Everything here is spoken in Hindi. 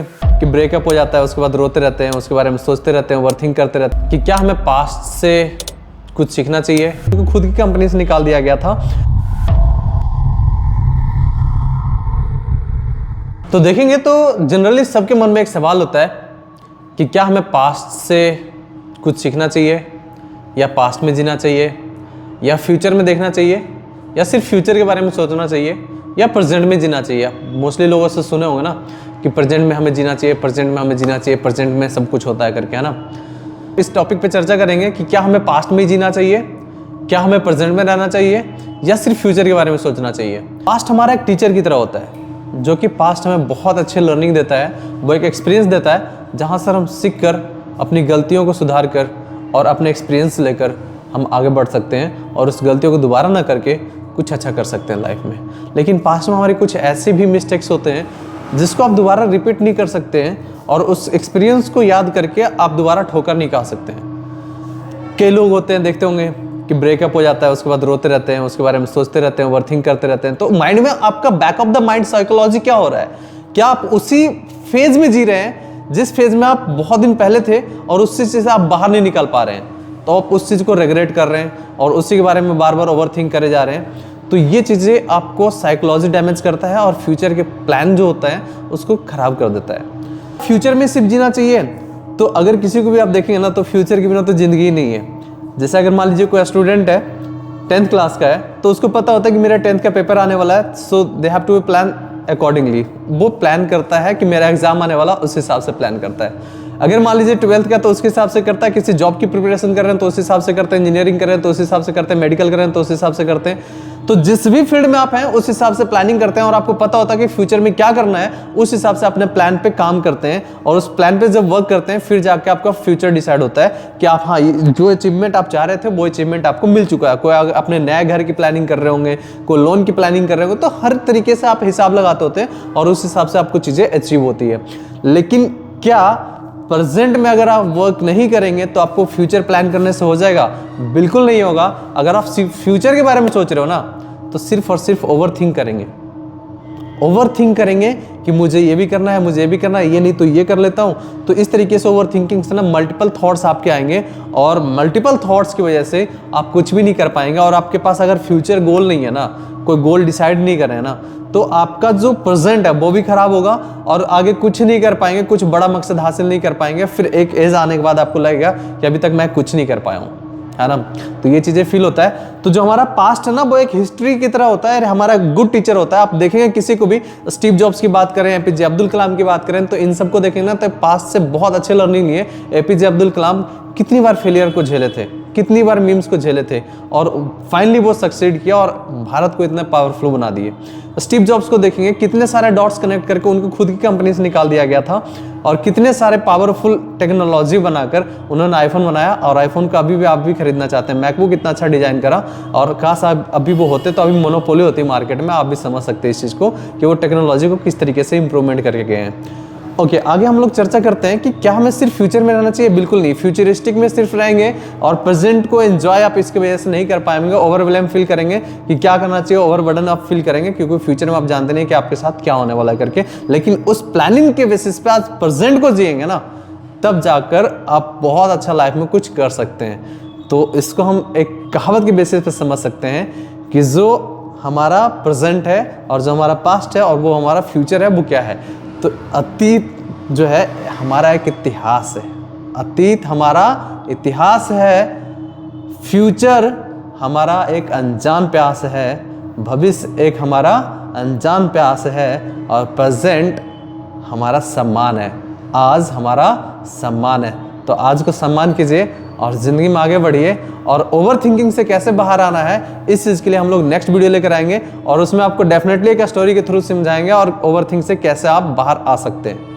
कि ब्रेकअप हो जाता है, उसके बाद रोते रहते हैं, उसके बारे में सोचते रहते हैं, ओवरथिंक करते रहते हैं कि क्या हमें पास्ट से कुछ सीखना चाहिए, क्योंकि खुद की कंपनी से निकाल दिया गया था। तो देखेंगे तो जनरली सबके मन में एक सवाल होता है कि क्या हमें पास्ट से कुछ सीखना चाहिए, या पास्ट में जीना चाहिए, या फ्यूचर में देखना चाहिए, या सिर्फ फ्यूचर के बारे में सोचना चाहिए, या प्रेजेंट में जीना चाहिए। मोस्टली लोगों से सुने होंगे ना कि प्रेजेंट में हमें जीना चाहिए, प्रेजेंट में हमें जीना चाहिए, प्रेजेंट में सब कुछ होता है करके, है ना। इस टॉपिक पे चर्चा करेंगे कि क्या हमें पास्ट में ही जीना चाहिए, क्या हमें प्रेजेंट में रहना चाहिए, या सिर्फ फ्यूचर के बारे में सोचना चाहिए। पास्ट हमारा एक टीचर की तरह होता है, जो कि पास्ट हमें बहुत अच्छे लर्निंग देता है, वो एक एक्सपीरियंस देता है जहाँ से हम सीख कर अपनी गलतियों को सुधार कर और अपने एक्सपीरियंस लेकर हम आगे बढ़ सकते हैं और उस गलतियों को दोबारा ना करके कुछ अच्छा कर सकते हैं लाइफ में। लेकिन पास्ट में हमारे कुछ ऐसे भी मिस्टेक्स होते हैं जिसको आप दोबारा रिपीट नहीं कर सकते हैं, और उस एक्सपीरियंस को याद करके आप दोबारा ठोकर नहीं खा सकते हैं। कई लोग होते हैं, देखते होंगे कि ब्रेकअप हो जाता है, उसके बाद रोते रहते हैं, उसके बारे में सोचते रहते हैं, ओवरथिंक करते रहते हैं। तो माइंड में आपका back of the mind psychology क्या हो रहा है? क्या आप उसी फेज में जी रहे हैं जिस फेज में आप बहुत दिन पहले थे और उस चीज से आप बाहर नहीं निकल पा रहे हैं? तो आप उस चीज को रिग्रेट कर रहे हैं और उसी के बारे में बार बार ओवरथिंक करे जा रहे हैं। तो ये चीजें आपको साइकोलॉजी डैमेज करता है और फ्यूचर के प्लान जो होता है उसको खराब कर देता है। फ्यूचर में सिर्फ जीना चाहिए, तो अगर किसी को भी आप देखेंगे ना, तो फ्यूचर के बिना तो जिंदगी ही नहीं है। जैसे अगर मान लीजिए कोई स्टूडेंट है, 10th क्लास का है, तो उसको पता होता है कि मेरा 10th का पेपर आने वाला है, so they have to plan accordingly. वो प्लान करता है कि मेरा एग्जाम आने वाला, उस हिसाब से प्लान करता है। अगर मान लीजिए 12th का, तो उसके हिसाब से करता है। किसी जॉब की प्रिपरेशन कर रहे हैं तो उस हिसाब से करते हैं, इंजीनियरिंग कर रहे हैं तो उस हिसाब से करते हैं, मेडिकल कर रहे हैं तो उस हिसाब से करते हैं। तो जिस भी फील्ड में आप हैं उस हिसाब से प्लानिंग करते हैं और आपको पता होता है कि फ्यूचर में क्या करना है, उस हिसाब से अपने प्लान पे काम करते हैं। और उस प्लान पे जब वर्क करते हैं फिर जाके आपका फ्यूचर डिसाइड होता है कि आप, हाँ, जो अचीवमेंट आप चाह रहे थे वो अचीवमेंट आपको मिल चुका है। कोई अपने नए घर की प्लानिंग कर रहे होंगे, कोई लोन की प्लानिंग कर रहे होंगे, तो हर तरीके से आप हिसाब लगाते होते हैं और उस हिसाब से आपको चीजें अचीव होती है। लेकिन क्या प्रेजेंट में अगर आप वर्क नहीं करेंगे तो आपको फ्यूचर प्लान करने से हो जाएगा? बिल्कुल नहीं होगा। अगर आप फ्यूचर के बारे में सोच रहे हो ना, तो सिर्फ और सिर्फ ओवरथिंक करेंगे। ओवरथिंक करेंगे कि मुझे ये भी करना है, मुझे ये भी करना है, ये नहीं तो ये कर लेता हूँ। तो इस तरीके से ओवरथिंकिंग से ना मल्टीपल थॉट्स आपके आएंगे और मल्टीपल थॉट्स की वजह से आप कुछ भी नहीं कर पाएंगे। और आपके पास अगर फ्यूचर गोल नहीं है ना, कोई गोल डिसाइड नहीं कर रहे हैं ना, तो आपका जो प्रेजेंट है वो भी खराब होगा और आगे कुछ नहीं कर पाएंगे, कुछ बड़ा मकसद हासिल नहीं कर पाएंगे। फिर एक एज आने के बाद आपको लगेगा कि अभी तक मैं कुछ नहीं कर पाया हूँ, है ना। तो ये चीजें फील होता है। तो जो हमारा पास्ट है ना, वो एक हिस्ट्री की तरह होता है, हमारा गुड टीचर होता है। आप देखेंगे किसी को भी, स्टीव जॉब्स की बात करें, एपीजे अब्दुल कलाम की बात करें, तो इन सबको देखेंगे ना, तो पास्ट से बहुत अच्छे लर्निंग लिए। एपीजे अब्दुल कलाम कितनी बार फेलियर को झेले थे, कितनी बार मीम्स को झेले थे, और फाइनली वो सक्सीड किया और भारत को इतना पावरफुल बना दिए। स्टीव जॉब्स को देखेंगे, कितने सारे डॉट्स कनेक्ट करके उनको खुद की कंपनी से निकाल दिया गया था और कितने सारे पावरफुल टेक्नोलॉजी बनाकर उन्होंने आईफोन बनाया। और आईफोन का अभी भी आप भी खरीदना चाहते हैं। मैकबुक इतना अच्छा डिजाइन करा, और काश अभी वो होते तो अभी मोनोपोली होती मार्केट में। आप भी समझ सकते हैं इस चीज़ को कि वो टेक्नोलॉजी को किस तरीके से इंप्रूवमेंट करके गए हैं। ओके, आगे हम लोग चर्चा करते हैं कि क्या हमें सिर्फ फ्यूचर में रहना चाहिए। बिल्कुल नहीं, फ्यूचरिस्टिक में सिर्फ रहेंगे और प्रेजेंट को एंजॉय आप इसकी वजह से नहीं कर पाएंगे। ओवरवेलम फील करेंगे कि क्या करना चाहिए, ओवरबर्डन आप फील करेंगे, क्योंकि फ्यूचर में आप जानते नहीं कि आपके साथ क्या होने वाला है करके। लेकिन उस प्लानिंग के बेसिस पे आज प्रेजेंट को जिएंगे ना, तब जाकर आप बहुत अच्छा लाइफ में कुछ कर सकते हैं। तो इसको हम एक कहावत के बेसिस पे समझ सकते हैं कि जो हमारा प्रेजेंट है और जो हमारा पास्ट है और वो हमारा फ्यूचर है, वो क्या है। तो अतीत जो है हमारा एक इतिहास है, अतीत हमारा इतिहास है, फ्यूचर हमारा एक अनजान प्यास है, भविष्य एक हमारा अनजान प्यास है, और प्रेजेंट हमारा सम्मान है, आज हमारा सम्मान है। तो आज को सम्मान कीजिए और ज़िंदगी में आगे बढ़िए। और ओवर थिंकिंग से कैसे बाहर आना है, इस चीज़ के लिए हम लोग नेक्स्ट वीडियो लेकर आएंगे और उसमें आपको डेफिनेटली एक स्टोरी के थ्रू समझाएंगे और ओवर थिंक से कैसे आप बाहर आ सकते हैं।